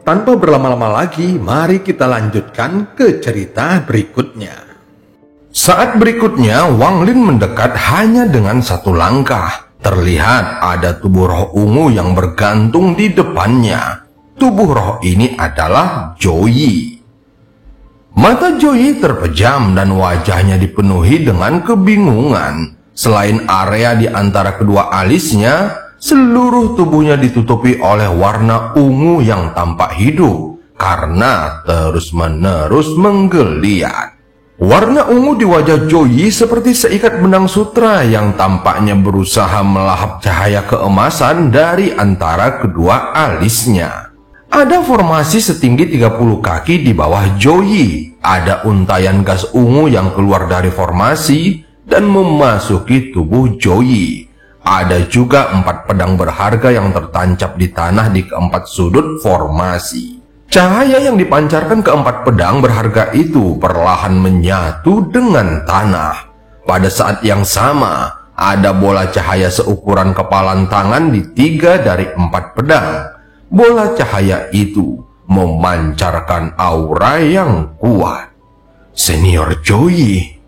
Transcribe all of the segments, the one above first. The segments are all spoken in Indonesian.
tanpa berlama-lama lagi, mari kita lanjutkan ke cerita berikutnya. Saat berikutnya, Wang Lin mendekat hanya dengan satu langkah. Terlihat ada tubuh roh ungu yang bergantung di depannya. Tubuh roh ini adalah Joyi. Mata Joyi terpejam dan wajahnya dipenuhi dengan kebingungan. Selain area di antara kedua alisnya, seluruh tubuhnya ditutupi oleh warna ungu yang tampak hidup karena terus-menerus menggeliat. Warna ungu di wajah Joyi seperti seikat benang sutra yang tampaknya berusaha melahap cahaya keemasan dari antara kedua alisnya. Ada formasi setinggi 30 kaki di bawah Joyi. Ada untayan gas ungu yang keluar dari formasi dan memasuki tubuh Joyi. Ada juga 4 pedang berharga yang tertancap di tanah di keempat sudut formasi. Cahaya yang dipancarkan ke 4 pedang berharga itu perlahan menyatu dengan tanah. Pada saat yang sama, ada bola cahaya seukuran kepalan tangan di 3 dari 4 pedang. Bola cahaya itu memancarkan aura yang kuat. Senior Joyi.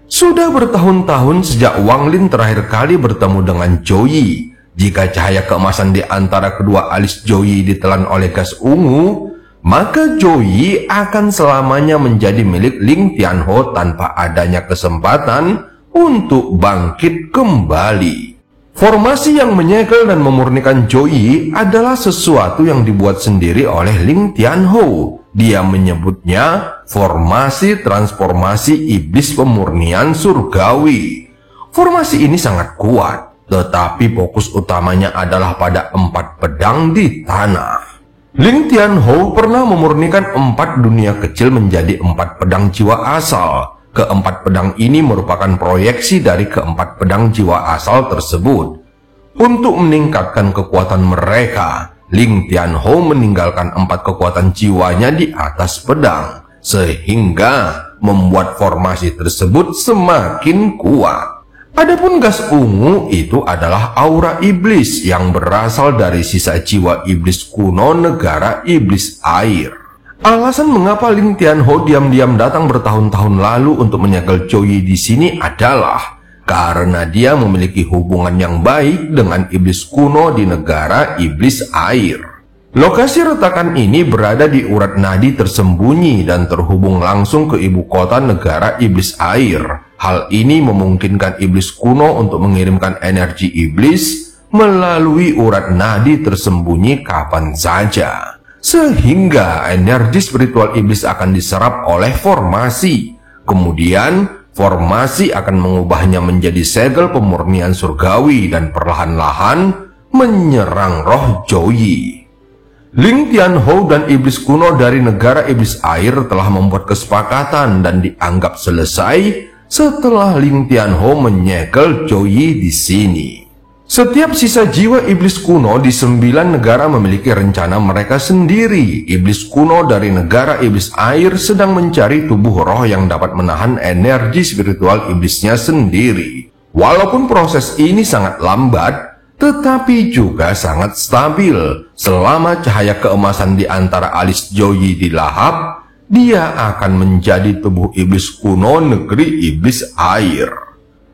Sudah bertahun-tahun sejak Wang Lin terakhir kali bertemu dengan Joyi. Jika cahaya keemasan di antara kedua alis Joyi ditelan oleh gas ungu, maka Joyi akan selamanya menjadi milik Ling Tianho tanpa adanya kesempatan untuk bangkit kembali. Formasi yang menyegel dan memurnikan Joyi adalah sesuatu yang dibuat sendiri oleh Ling Tianho. Dia menyebutnya formasi transformasi iblis pemurnian surgawi. Formasi ini sangat kuat, tetapi fokus utamanya adalah pada 4 pedang di tanah. Ling Tianho pernah memurnikan 4 dunia kecil menjadi 4 pedang jiwa asal. Keempat pedang ini merupakan proyeksi dari keempat pedang jiwa asal tersebut. Untuk meningkatkan kekuatan mereka, Ling Tianho meninggalkan 4 kekuatan jiwanya di atas pedang, sehingga membuat formasi tersebut semakin kuat. Adapun gas ungu itu adalah aura iblis yang berasal dari sisa jiwa iblis kuno negara iblis air. Alasan mengapa Ling Tianho diam-diam datang bertahun-tahun lalu untuk menyegel Joyi di sini adalah karena dia memiliki hubungan yang baik dengan iblis kuno di negara iblis air. Lokasi retakan ini berada di urat nadi tersembunyi dan terhubung langsung ke ibu kota negara iblis air. Hal ini memungkinkan iblis kuno untuk mengirimkan energi iblis melalui urat nadi tersembunyi kapan saja. Sehingga energi spiritual iblis akan diserap oleh formasi. Kemudian formasi akan mengubahnya menjadi segel pemurnian surgawi dan perlahan-lahan menyerang roh Joyi. Ling Tianho dan iblis kuno dari negara iblis air telah membuat kesepakatan dan dianggap selesai setelah Ling Tianho menyegel Joyi di sini. Setiap sisa jiwa iblis kuno di 9 negara memiliki rencana mereka sendiri. Iblis kuno dari negara iblis air sedang mencari tubuh roh yang dapat menahan energi spiritual iblisnya sendiri. Walaupun proses ini sangat lambat, tetapi juga sangat stabil. Selama cahaya keemasan di antara alis Joyi dilahap, dia akan menjadi tubuh iblis kuno negeri iblis air.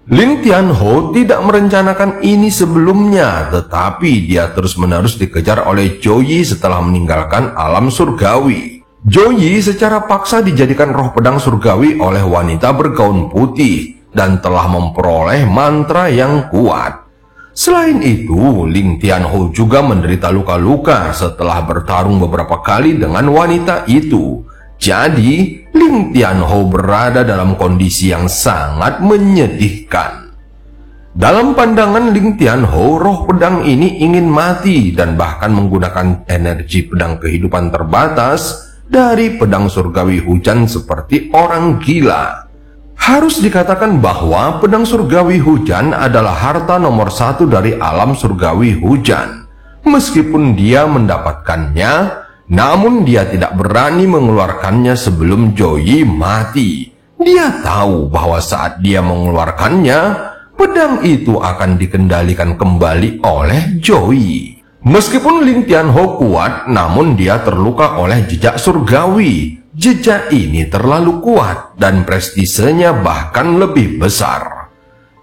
Ling Tianho tidak merencanakan ini sebelumnya, tetapi dia terus-menerus dikejar oleh Joyi setelah meninggalkan alam surgawi. Joyi secara paksa dijadikan roh pedang surgawi oleh wanita bergaun putih dan telah memperoleh mantra yang kuat. Selain itu, Ling Tianho juga menderita luka-luka setelah bertarung beberapa kali dengan wanita itu. Jadi, Ling Tianho berada dalam kondisi yang sangat menyedihkan. Dalam pandangan Ling Tianho, roh pedang ini ingin mati dan bahkan menggunakan energi pedang kehidupan terbatas dari pedang surgawi hujan seperti orang gila. Harus dikatakan bahwa pedang surgawi hujan adalah harta nomor 1 dari alam surgawi hujan. Meskipun dia mendapatkannya, namun dia tidak berani mengeluarkannya sebelum Joyi mati. Dia tahu bahwa saat dia mengeluarkannya, pedang itu akan dikendalikan kembali oleh Joyi. Meskipun Ling Tianho kuat, namun dia terluka oleh jejak surgawi. Jejak ini terlalu kuat dan prestisenya bahkan lebih besar.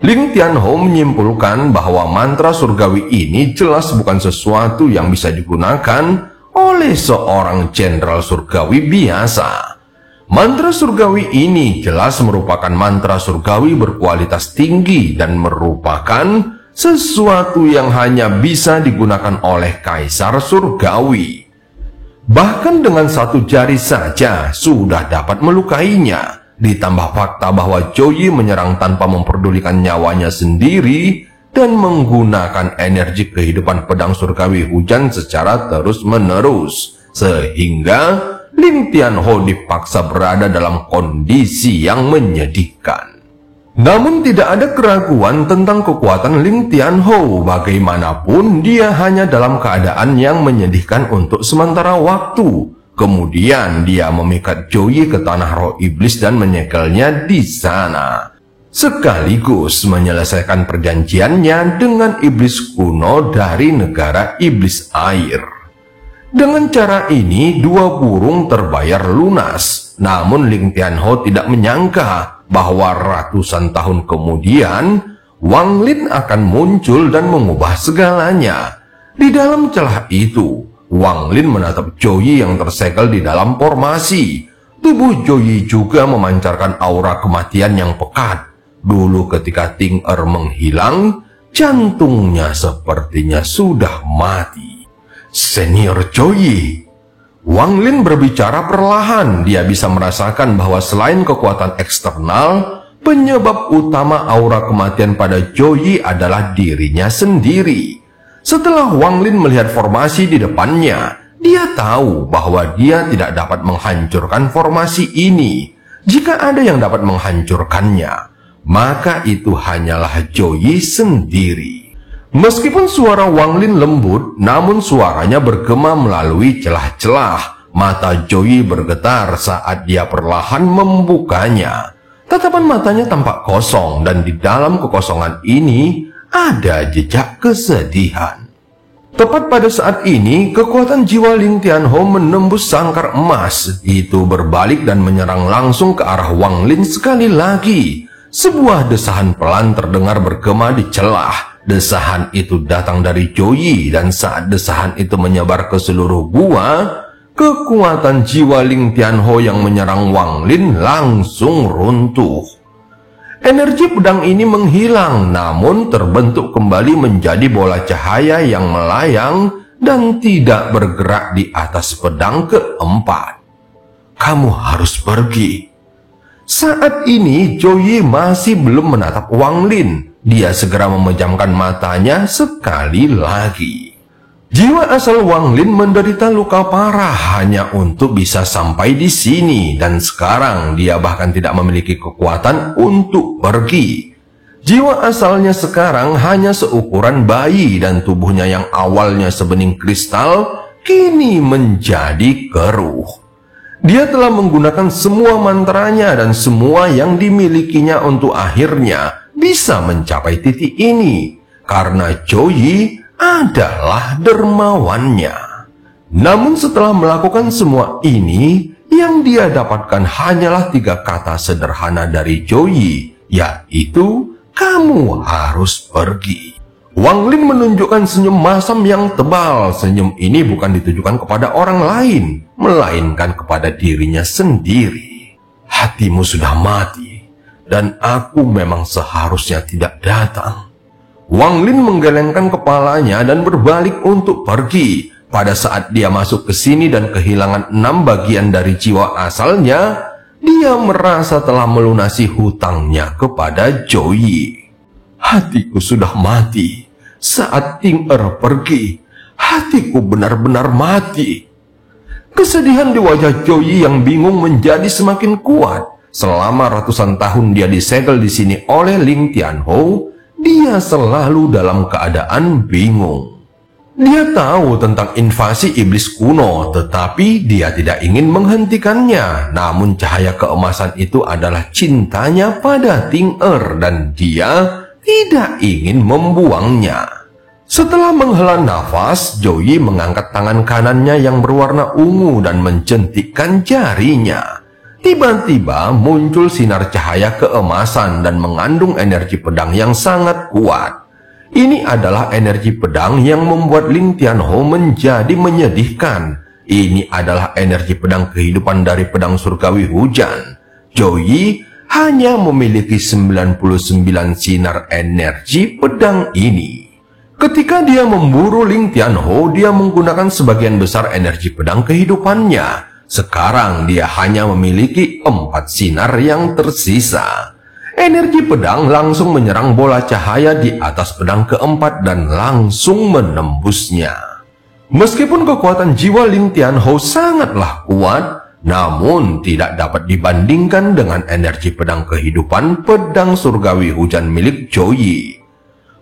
Ling Tianho menyimpulkan bahwa mantra surgawi ini jelas bukan sesuatu yang bisa digunakan oleh seorang jenderal surgawi biasa. Mantra surgawi ini jelas merupakan mantra surgawi berkualitas tinggi dan merupakan sesuatu yang hanya bisa digunakan oleh kaisar surgawi. Bahkan dengan satu jari saja sudah dapat melukainya. Ditambah fakta bahwa Zhou Yi menyerang tanpa memperdulikan nyawanya sendiri dan menggunakan energi kehidupan pedang surgawi hujan secara terus-menerus, sehingga Ling Tianho dipaksa berada dalam kondisi yang menyedihkan. Namun tidak ada keraguan tentang kekuatan Ling Tianho. Bagaimanapun dia hanya dalam keadaan yang menyedihkan untuk sementara waktu. Kemudian dia memikat Zhou Yi ke tanah roh iblis dan menyegelnya di sana, sekaligus menyelesaikan perjanjiannya dengan iblis kuno dari negara iblis air. Dengan cara ini, dua burung terbayar lunas. Namun Ling Tianho tidak menyangka bahwa ratusan tahun kemudian Wang Lin akan muncul dan mengubah segalanya. Di dalam celah itu, Wang Lin menatap Zhou Yi yang tersegel di dalam formasi. Tubuh Zhou Yi juga memancarkan aura kematian yang pekat. Dulu ketika Ting Er menghilang, jantungnya sepertinya sudah mati. Senior Zhou Yi. Wang Lin berbicara perlahan. Dia bisa merasakan bahwa selain kekuatan eksternal, penyebab utama aura kematian pada Zhou Yi adalah dirinya sendiri. Setelah Wang Lin melihat formasi di depannya, dia tahu bahwa dia tidak dapat menghancurkan formasi ini. Jika ada yang dapat menghancurkannya, maka itu hanyalah Zhou Yi sendiri. Meskipun suara Wang Lin lembut, namun suaranya bergema melalui celah-celah. Mata Zhou Yi bergetar saat dia perlahan membukanya. Tatapan matanya tampak kosong dan di dalam kekosongan ini ada jejak kesedihan. Tepat pada saat ini, kekuatan jiwa Ling Tianho menembus sangkar emas. Itu berbalik dan menyerang langsung ke arah Wang Lin sekali lagi. Sebuah desahan pelan terdengar bergema di celah. Desahan itu datang dari Zhou Yi, dan saat desahan itu menyebar ke seluruh gua, kekuatan jiwa Ling Tianho yang menyerang Wang Lin langsung runtuh. Energi pedang ini menghilang, namun terbentuk kembali menjadi bola cahaya yang melayang dan tidak bergerak di atas pedang keempat. Kamu harus pergi. Saat ini Zhou Yi masih belum menatap Wang Lin. Dia segera memejamkan matanya sekali lagi. Jiwa asal Wang Lin menderita luka parah hanya untuk bisa sampai di sini, dan sekarang dia bahkan tidak memiliki kekuatan untuk pergi. Jiwa asalnya sekarang hanya seukuran bayi, dan tubuhnya yang awalnya sebening kristal kini menjadi keruh. Dia telah menggunakan semua mantranya dan semua yang dimilikinya untuk akhirnya bisa mencapai titik ini, karena Zhou Yi adalah dermawannya. Namun setelah melakukan semua ini, yang dia dapatkan hanyalah 3 kata sederhana dari Zhou Yi, yaitu kamu harus pergi. Wang Lin menunjukkan senyum masam yang tebal. Senyum ini bukan ditujukan kepada orang lain, melainkan kepada dirinya sendiri. Hatimu sudah mati, dan aku memang seharusnya tidak datang. Wang Lin menggelengkan kepalanya dan berbalik untuk pergi. Pada saat dia masuk ke sini dan kehilangan 6 bagian dari jiwa asalnya, dia merasa telah melunasi hutangnya kepada Zhou Yi. Hatiku sudah mati. Saat Ting Er pergi, hatiku benar-benar mati. Kesedihan di wajah Zhou Yi yang bingung menjadi semakin kuat. Selama ratusan tahun dia disegel di sini oleh Ling Tianho, dia selalu dalam keadaan bingung. Dia tahu tentang invasi iblis kuno, tetapi dia tidak ingin menghentikannya. Namun cahaya keemasan itu adalah cintanya pada Ting Er, dan dia tidak ingin membuangnya. Setelah menghela nafas, Joey mengangkat tangan kanannya yang berwarna ungu dan mencentikkan jarinya. Tiba-tiba muncul sinar cahaya keemasan dan mengandung energi pedang yang sangat kuat. Ini adalah energi pedang yang membuat Ling Tianhou menjadi menyedihkan. Ini adalah energi pedang kehidupan dari pedang surgawi hujan. Joey hanya memiliki 99 sinar energi pedang ini. Ketika dia memburu Ling Tianhou, dia menggunakan sebagian besar energi pedang kehidupannya. Sekarang dia hanya memiliki 4 sinar yang tersisa. Energi pedang langsung menyerang bola cahaya di atas pedang keempat dan langsung menembusnya. Meskipun kekuatan jiwa Ling Tianhou sangatlah kuat, namun tidak dapat dibandingkan dengan energi pedang kehidupan pedang surgawi hujan milik Joey.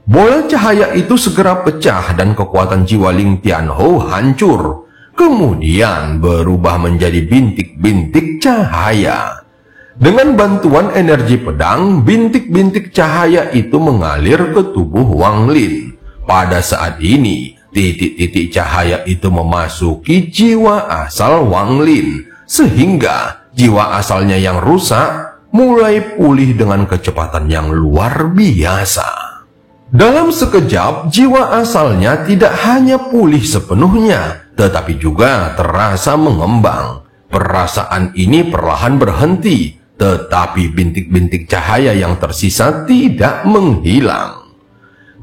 Bola cahaya itu segera pecah dan kekuatan jiwa Ling Tianhou hancur, kemudian berubah menjadi bintik-bintik cahaya. Dengan bantuan energi pedang, bintik-bintik cahaya itu mengalir ke tubuh Wang Lin. Pada saat ini, titik-titik cahaya itu memasuki jiwa asal Wang Lin, sehingga jiwa asalnya yang rusak mulai pulih dengan kecepatan yang luar biasa. Dalam sekejap, jiwa asalnya tidak hanya pulih sepenuhnya, tetapi juga terasa mengembang. Perasaan ini perlahan berhenti, tetapi bintik-bintik cahaya yang tersisa tidak menghilang.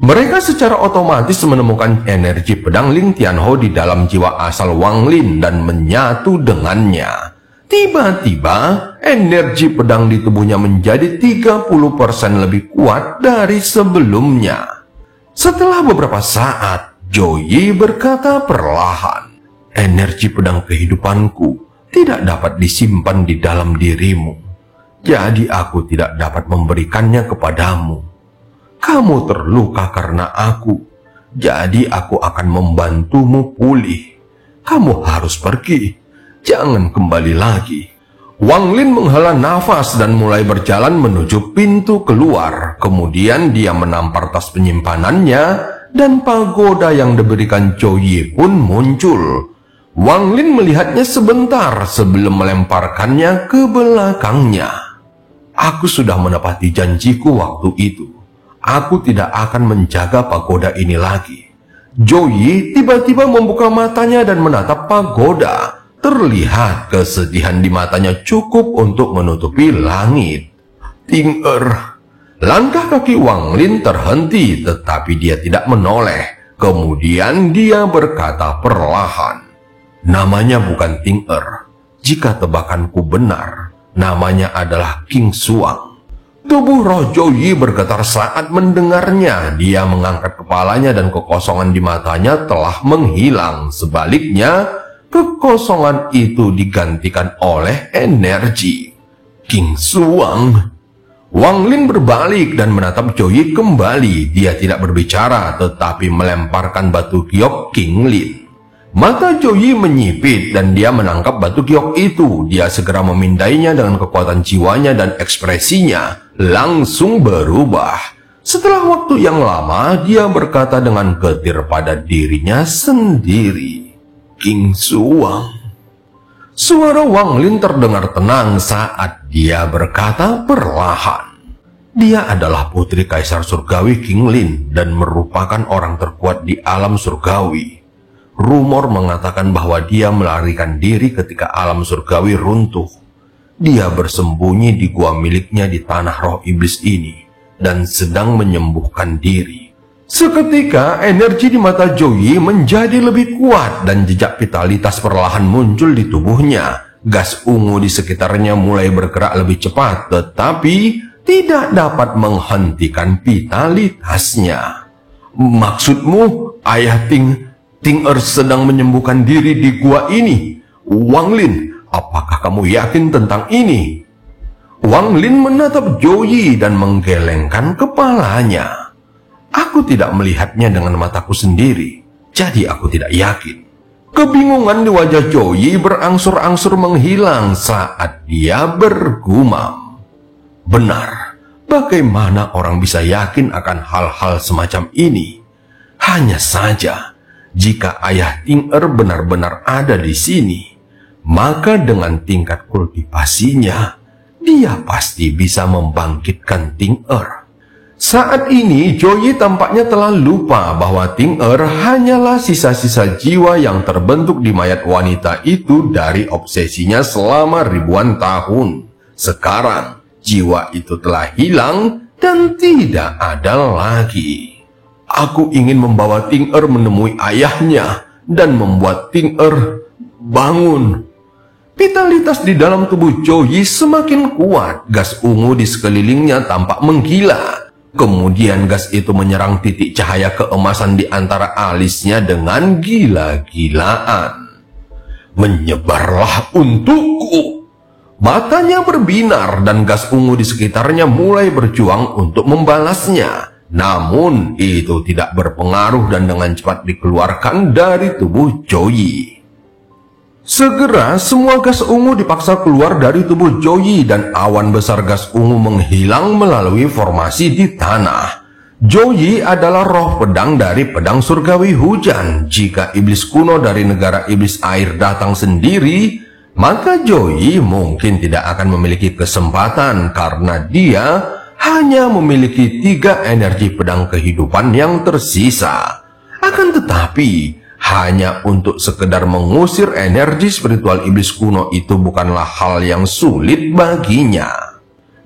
Mereka secara otomatis menemukan energi pedang Ling Tianhou di dalam jiwa asal Wang Lin dan menyatu dengannya. Tiba-tiba, energi pedang di tubuhnya menjadi 30% lebih kuat dari sebelumnya. Setelah beberapa saat, Joey berkata perlahan, "Energi pedang kehidupanku tidak dapat disimpan di dalam dirimu. Jadi aku tidak dapat memberikannya kepadamu. Kamu terluka karena aku, jadi aku akan membantumu pulih. Kamu harus pergi, jangan kembali lagi." Wang Lin menghela nafas dan mulai berjalan menuju pintu keluar. Kemudian dia menampar tas penyimpanannya dan pagoda yang diberikan Joey pun muncul. Wang Lin melihatnya sebentar sebelum melemparkannya ke belakangnya. "Aku sudah menepati janjiku waktu itu. Aku tidak akan menjaga pagoda ini lagi." Joey tiba-tiba membuka matanya dan menatap pagoda. Terlihat kesedihan di matanya cukup untuk menutupi langit. "Ting-er." Langkah kaki Wang Lin terhenti, tetapi dia tidak menoleh. Kemudian dia berkata perlahan, "Namanya bukan Ting-er. Jika tebakanku benar, namanya adalah King Suang." Tubuh roh Joey bergetar saat mendengarnya. Dia mengangkat kepalanya dan kekosongan di matanya telah menghilang. Sebaliknya, kekosongan itu digantikan oleh energi. King Suang. Wang Lin berbalik dan menatap Joey kembali. Dia tidak berbicara, tetapi melemparkan batu giok King Lin. Mata Joey menyipit dan dia menangkap batu giok itu. Dia segera memindainya dengan kekuatan jiwanya dan ekspresinya langsung berubah. Setelah waktu yang lama, dia berkata dengan getir pada dirinya sendiri, "King Suang." Suara Wang Lin terdengar tenang saat dia berkata perlahan, "Dia adalah putri Kaisar Surgawi King Lin dan merupakan orang terkuat di alam surgawi. Rumor mengatakan bahwa dia melarikan diri ketika alam surgawi runtuh. Dia bersembunyi di gua miliknya di tanah roh iblis ini dan sedang menyembuhkan diri." Seketika energi di mata Joey menjadi lebih kuat dan jejak vitalitas perlahan muncul di tubuhnya. Gas ungu di sekitarnya mulai bergerak lebih cepat, tetapi tidak dapat menghentikan vitalitasnya. "Maksudmu, Ayah Ting-er sedang menyembuhkan diri di gua ini? Wang Lin, apakah kamu yakin tentang ini?" Wang Lin menatap Joey dan menggelengkan kepalanya. "Aku tidak melihatnya dengan mataku sendiri, jadi aku tidak yakin." Kebingungan di wajah Joey berangsur-angsur menghilang saat dia bergumam, "Benar, bagaimana orang bisa yakin akan hal-hal semacam ini? Hanya saja, jika ayah Ting Er benar-benar ada di sini, maka dengan tingkat kultivasinya, dia pasti bisa membangkitkan Ting Er. Saat ini, Joey tampaknya telah lupa bahwa Ting Er hanyalah sisa-sisa jiwa yang terbentuk di mayat wanita itu dari obsesinya selama ribuan tahun. Sekarang, jiwa itu telah hilang dan tidak ada lagi. Aku ingin membawa Ting Er menemui ayahnya dan membuat Ting Er bangun. Vitalitas di dalam tubuh Joey semakin kuat. Gas ungu di sekelilingnya tampak menggila. Kemudian gas itu menyerang titik cahaya keemasan di antara alisnya dengan gila-gilaan. Menyebarlah untukku. Matanya berbinar dan gas ungu di sekitarnya mulai berjuang untuk membalasnya. Namun itu tidak berpengaruh dan dengan cepat dikeluarkan dari tubuh Joey. Segera semua gas ungu dipaksa keluar dari tubuh Joey dan awan besar gas ungu menghilang melalui formasi di tanah. Joey adalah roh pedang dari pedang surgawi hujan. Jika iblis kuno dari negara iblis air datang sendiri, maka Joey mungkin tidak akan memiliki kesempatan karena dia hanya memiliki 3 energi pedang kehidupan yang tersisa. Akan tetapi, hanya untuk sekedar mengusir energi spiritual iblis kuno itu bukanlah hal yang sulit baginya.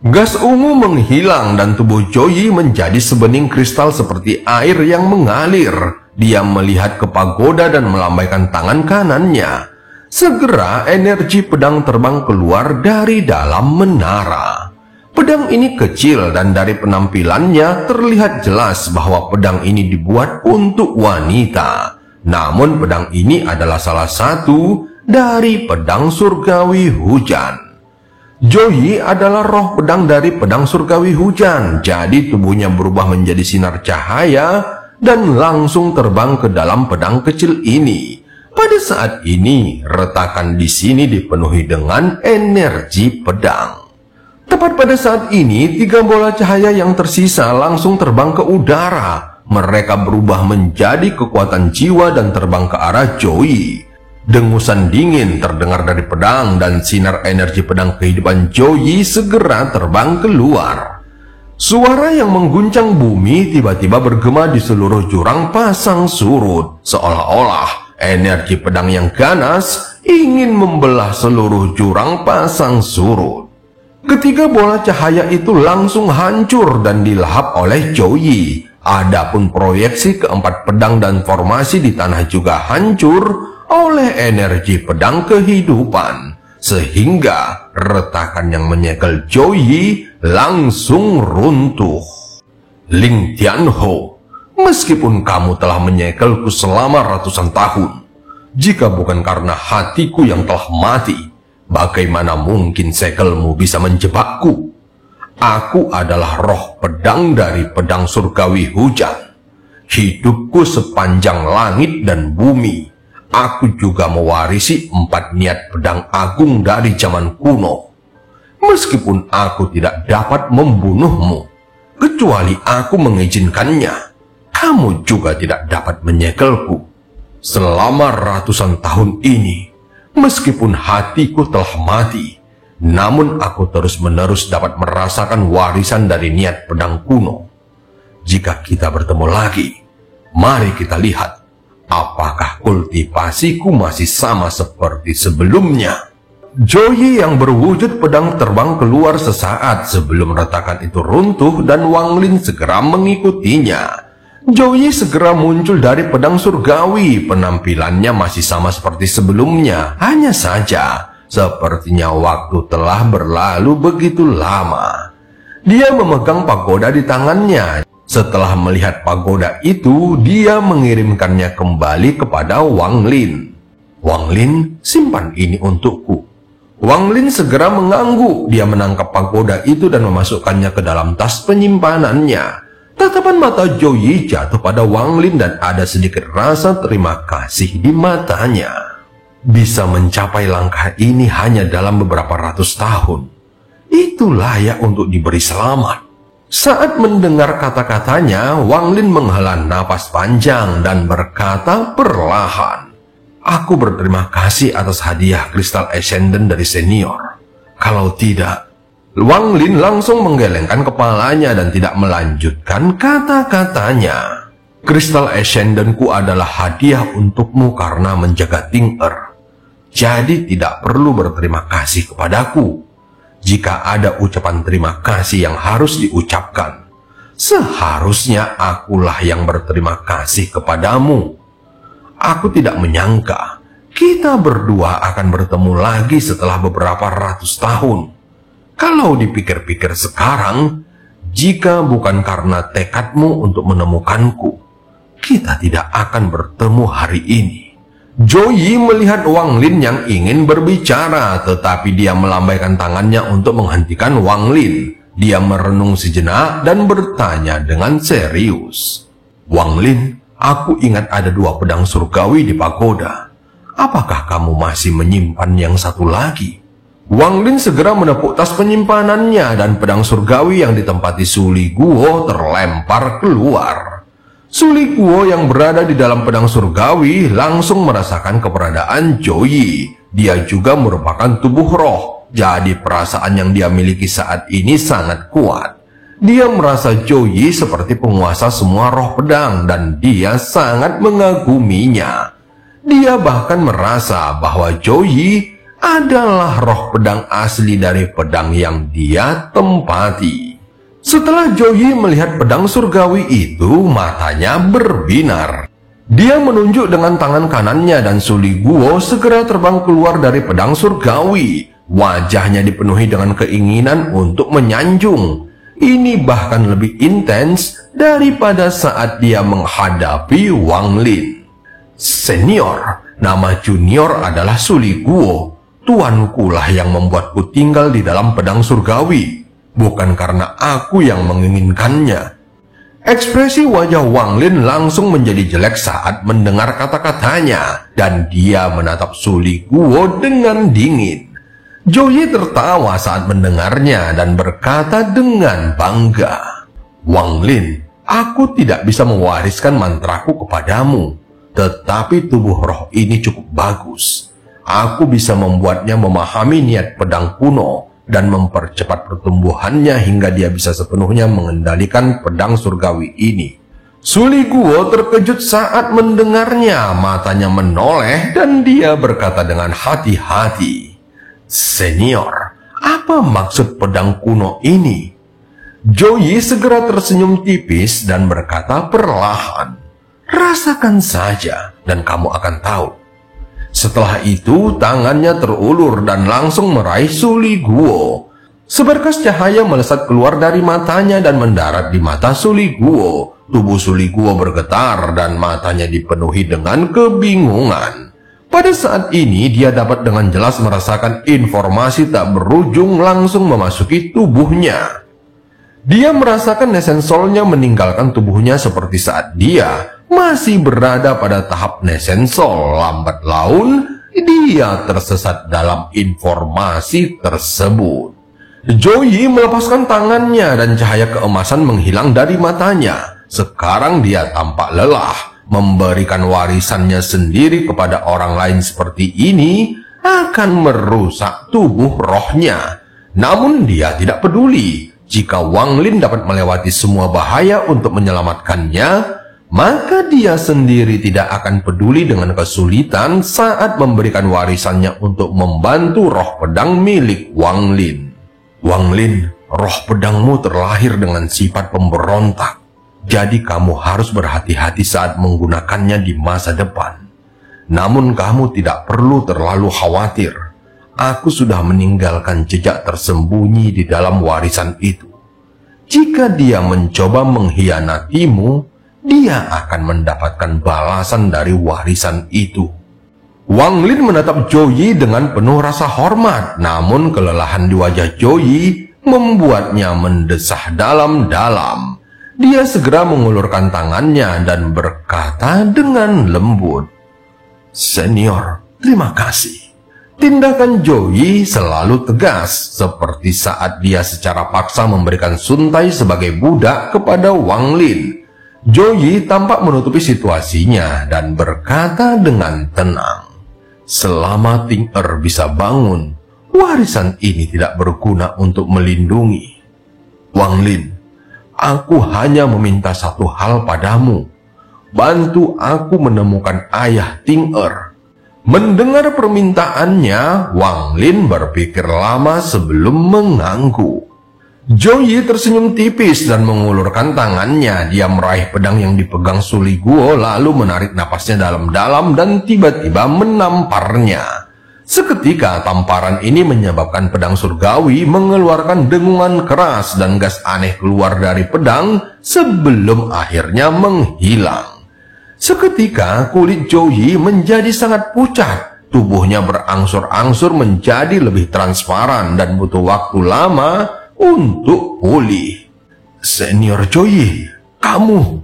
Gas ungu menghilang dan tubuh Joey menjadi sebening kristal seperti air yang mengalir. Dia melihat ke pagoda dan melambaikan tangan kanannya. Segera energi pedang terbang keluar dari dalam menara. Pedang ini kecil dan dari penampilannya terlihat jelas bahwa pedang ini dibuat untuk wanita. Namun pedang ini adalah salah satu dari pedang surgawi hujan. Joey adalah roh pedang dari pedang surgawi hujan. Jadi tubuhnya berubah menjadi sinar cahaya dan langsung terbang ke dalam pedang kecil ini. Pada saat ini, retakan di sini dipenuhi dengan energi pedang. Tepat pada saat ini, 3 bola cahaya yang tersisa langsung terbang ke udara. Mereka berubah menjadi kekuatan jiwa dan terbang ke arah Joey. Dengusan dingin terdengar dari pedang dan sinar energi pedang kehidupan Joey segera terbang keluar. Suara yang mengguncang bumi tiba-tiba bergema di seluruh jurang pasang surut. Seolah-olah energi pedang yang ganas ingin membelah seluruh jurang pasang surut. Ketiga bola cahaya itu langsung hancur dan dilahap oleh Joey. Adapun proyeksi keempat pedang dan formasi di tanah juga hancur oleh energi pedang kehidupan. Sehingga retakan yang menyegel Joey langsung runtuh. Ling Tianho, meskipun kamu telah menyegelku selama ratusan tahun, jika bukan karena hatiku yang telah mati, bagaimana mungkin segelmu bisa menjebakku? Aku adalah roh pedang dari pedang surgawi hujan. Hidupku sepanjang langit dan bumi. Aku juga mewarisi 4 niat pedang agung dari zaman kuno. Meskipun aku tidak dapat membunuhmu, kecuali aku mengizinkannya, kamu juga tidak dapat menyegelku. Selama ratusan tahun ini, meskipun hatiku telah mati, namun aku terus-menerus dapat merasakan warisan dari niat pedang kuno. Jika kita bertemu lagi, mari kita lihat apakah kultivasiku masih sama seperti sebelumnya. Joey yang berwujud pedang terbang keluar sesaat sebelum retakan itu runtuh dan Wang Lin segera mengikutinya. Joey segera muncul dari pedang surgawi. Penampilannya masih sama seperti sebelumnya, hanya saja sepertinya waktu telah berlalu begitu lama. Dia memegang pagoda di tangannya. Setelah melihat pagoda itu, dia mengirimkannya kembali kepada Wang Lin. Wang Lin, simpan ini untukku. Wang Lin segera mengangguk. Dia menangkap pagoda itu dan memasukkannya ke dalam tas penyimpanannya. Tatapan mata Joey jatuh pada Wang Lin dan ada sedikit rasa terima kasih di matanya. Bisa mencapai langkah ini hanya dalam beberapa ratus tahun. Itu layak untuk diberi selamat. Saat mendengar kata-katanya, Wang Lin menghela napas panjang dan berkata perlahan, "Aku berterima kasih atas hadiah kristal Ascendant dari senior. Kalau tidak..." Wang Lin langsung menggelengkan kepalanya dan tidak melanjutkan kata-katanya. "Kristal Ascendantku adalah hadiah untukmu karena menjaga Ting Er. Jadi tidak perlu berterima kasih kepadaku. Jika ada ucapan terima kasih yang harus diucapkan, seharusnya akulah yang berterima kasih kepadamu. Aku tidak menyangka kita berdua akan bertemu lagi setelah beberapa ratus tahun. Kalau dipikir-pikir sekarang, jika bukan karena tekadmu untuk menemukanku, kita tidak akan bertemu hari ini." Joey melihat Wang Lin yang ingin berbicara, tetapi dia melambaikan tangannya untuk menghentikan Wang Lin. Dia merenung sejenak dan bertanya dengan serius, "Wang Lin, aku ingat ada 2 pedang surgawi di pagoda. Apakah kamu masih menyimpan yang satu lagi?" Wang Lin segera menepuk tas penyimpanannya dan pedang surgawi yang ditempati Su Li Guo terlempar keluar. Su Li Guo yang berada di dalam pedang surgawi langsung merasakan keberadaan Joey. Dia juga merupakan tubuh roh, jadi perasaan yang dia miliki saat ini sangat kuat. Dia merasa Joey seperti penguasa semua roh pedang dan dia sangat mengaguminya. Dia bahkan merasa bahwa Joey adalah roh pedang asli dari pedang yang dia tempati. Setelah Joey melihat pedang surgawi itu, matanya berbinar. Dia menunjuk dengan tangan kanannya dan Su Li Guo segera terbang keluar dari pedang surgawi. Wajahnya dipenuhi dengan keinginan untuk menyanjung. Ini bahkan lebih intens daripada saat dia menghadapi Wang Lin. "Senior, nama junior adalah Su Li Guo. Tuankulah yang membuatku tinggal di dalam pedang surgawi. Bukan karena aku yang menginginkannya." Ekspresi wajah Wang Lin langsung menjadi jelek saat mendengar kata-katanya, dan dia menatap Su Li Guo dengan dingin. Joey tertawa saat mendengarnya dan berkata dengan bangga, "Wang Lin, aku tidak bisa mewariskan mantraku kepadamu, tetapi tubuh roh ini cukup bagus. Aku bisa membuatnya memahami niat pedang kuno dan mempercepat pertumbuhannya hingga dia bisa sepenuhnya mengendalikan pedang surgawi ini." Su Li Guo terkejut saat mendengarnya, matanya menoleh dan dia berkata dengan hati-hati, "Senior, apa maksud pedang kuno ini?" Joey segera tersenyum tipis dan berkata perlahan, "Rasakan saja dan kamu akan tahu." Setelah itu, tangannya terulur dan langsung meraih Su Li Guo. Seberkas cahaya melesat keluar dari matanya dan mendarat di mata Su Li Guo. Tubuh Su Li Guo bergetar dan matanya dipenuhi dengan kebingungan. Pada saat ini, dia dapat dengan jelas merasakan informasi tak berujung langsung memasuki tubuhnya. Dia merasakan nesensolnya meninggalkan tubuhnya seperti saat dia masih berada pada tahap nesensol. Lambat laun, dia tersesat dalam informasi tersebut. Joey melepaskan tangannya dan cahaya keemasan menghilang dari matanya. Sekarang dia tampak lelah. Memberikan warisannya sendiri kepada orang lain seperti ini akan merusak tubuh rohnya. Namun dia tidak peduli. Jika Wang Lin dapat melewati semua bahaya untuk menyelamatkannya, maka dia sendiri tidak akan peduli dengan kesulitan saat memberikan warisannya untuk membantu roh pedang milik Wang Lin. "Wang Lin, roh pedangmu terlahir dengan sifat pemberontak. Jadi kamu harus berhati-hati saat menggunakannya di masa depan. Namun kamu tidak perlu terlalu khawatir. Aku sudah meninggalkan jejak tersembunyi di dalam warisan itu. Jika dia mencoba mengkhianatimu, dia akan mendapatkan balasan dari warisan itu." Wang Lin menatap Joey dengan penuh rasa hormat, namun kelelahan di wajah Joey membuatnya mendesah dalam-dalam. Dia segera mengulurkan tangannya dan berkata dengan lembut, "Senior, terima kasih. Tindakan Joey selalu tegas, seperti saat dia secara paksa memberikan Sun-Tai sebagai budak kepada Wang Lin. Joey tampak menutupi situasinya dan berkata dengan tenang, "Selama Ting Er bisa bangun, warisan ini tidak berguna untuk melindungi. Wang Lin, aku hanya meminta satu hal padamu. Bantu aku menemukan ayah Ting Er." Mendengar permintaannya, Wang Lin berpikir lama sebelum mengangguk. Joey tersenyum tipis dan mengulurkan tangannya. Dia meraih pedang yang dipegang Suli Guo, lalu menarik napasnya dalam-dalam dan tiba-tiba menamparnya. Seketika tamparan ini menyebabkan pedang surgawi mengeluarkan dengungan keras dan gas aneh keluar dari pedang sebelum akhirnya menghilang. Seketika kulit Joey menjadi sangat pucat, tubuhnya berangsur-angsur menjadi lebih transparan dan butuh waktu lama untuk pulih. "Senior Joey, kamu..."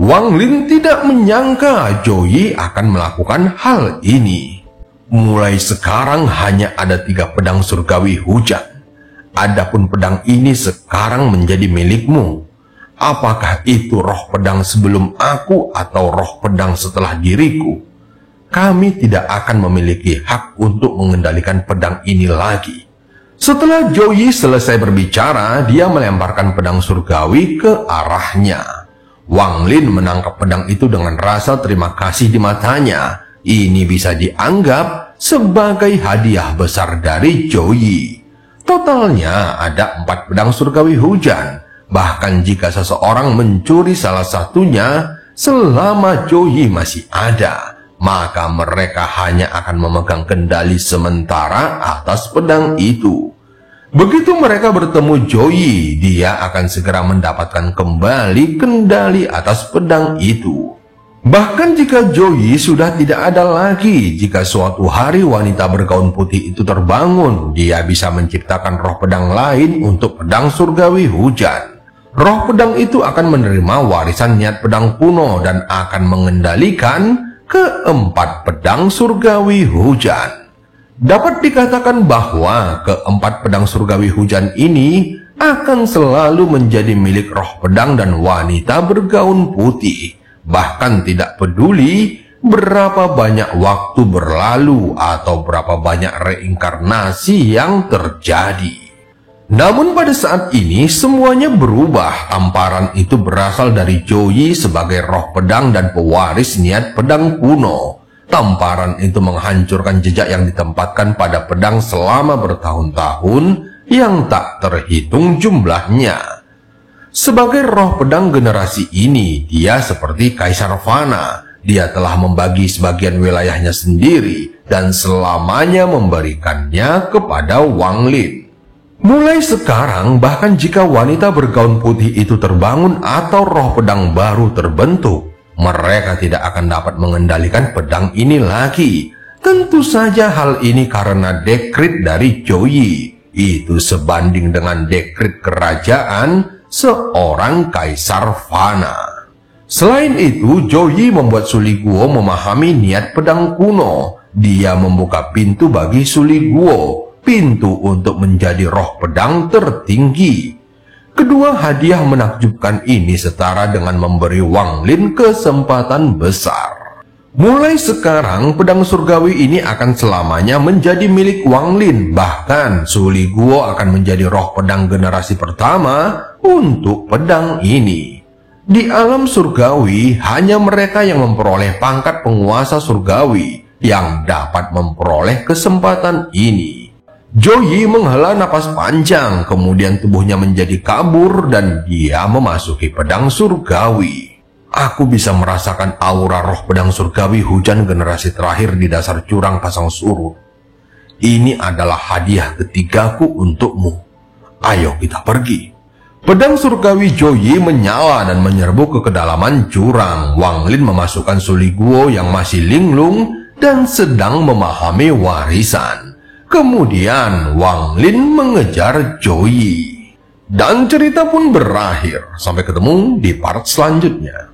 Wang Lin tidak menyangka Joey akan melakukan hal ini. "Mulai sekarang hanya ada 3 pedang surgawi hujan. Adapun pedang ini sekarang menjadi milikmu. Apakah itu roh pedang sebelum aku atau roh pedang setelah diriku? Kami tidak akan memiliki hak untuk mengendalikan pedang ini lagi." Setelah Joey selesai berbicara, dia melemparkan pedang surgawi ke arahnya. Wang Lin menangkap pedang itu dengan rasa terima kasih di matanya. Ini bisa dianggap sebagai hadiah besar dari Joey. Totalnya ada 4 pedang surgawi hujan. Bahkan jika seseorang mencuri salah satunya, selama Joey masih ada, maka mereka hanya akan memegang kendali sementara atas pedang itu. Begitu mereka bertemu Joey, dia akan segera mendapatkan kembali kendali atas pedang itu. Bahkan jika Joey sudah tidak ada lagi, jika suatu hari wanita bergaun putih itu terbangun, dia bisa menciptakan roh pedang lain untuk pedang surgawi hujan. Roh pedang itu akan menerima warisan niat pedang kuno dan akan mengendalikan ke-4 pedang surgawi hujan. Dapat dikatakan bahwa ke-4 pedang surgawi hujan ini akan selalu menjadi milik roh pedang dan wanita bergaun putih. Bahkan tidak peduli berapa banyak waktu berlalu atau berapa banyak reinkarnasi yang terjadi. Namun pada saat ini semuanya berubah. Tamparan itu berasal dari Joey sebagai roh pedang dan pewaris niat pedang kuno. Tamparan itu menghancurkan jejak yang ditempatkan pada pedang selama bertahun-tahun yang tak terhitung jumlahnya. Sebagai roh pedang generasi ini, dia seperti Kaisar Fana. Dia telah membagi sebagian wilayahnya sendiri dan selamanya memberikannya kepada Wang Lin. Mulai sekarang, bahkan jika wanita bergaun putih itu terbangun atau roh pedang baru terbentuk, mereka tidak akan dapat mengendalikan pedang ini lagi. Tentu saja hal ini karena dekrit dari Joey. Itu sebanding dengan dekrit kerajaan seorang Kaisar Fana. Selain itu, Joey membuat Suli Guo memahami niat pedang kuno. Dia membuka pintu bagi Suli Guo, pintu untuk menjadi roh pedang tertinggi. Kedua hadiah menakjubkan ini setara dengan memberi Wang Lin kesempatan besar. Mulai sekarang, pedang surgawi ini akan selamanya menjadi milik Wang Lin. Bahkan, Suli Guo akan menjadi roh pedang generasi pertama untuk pedang ini. Di alam surgawi, hanya mereka yang memperoleh pangkat penguasa surgawi yang dapat memperoleh kesempatan ini. Joey menghela napas panjang, kemudian tubuhnya menjadi kabur dan dia memasuki pedang surgawi. Aku bisa merasakan aura roh pedang surgawi hujan generasi terakhir di dasar jurang pasang surut. Ini adalah hadiah ketigaku untukmu. Ayo kita pergi. Pedang surgawi Joey menyala dan menyerbu ke kedalaman jurang. Wang Lin memasukkan Suli Guo yang masih linglung dan sedang memahami warisan. Kemudian Wang Lin mengejar Joey. Dan cerita pun berakhir. Sampai ketemu di part selanjutnya.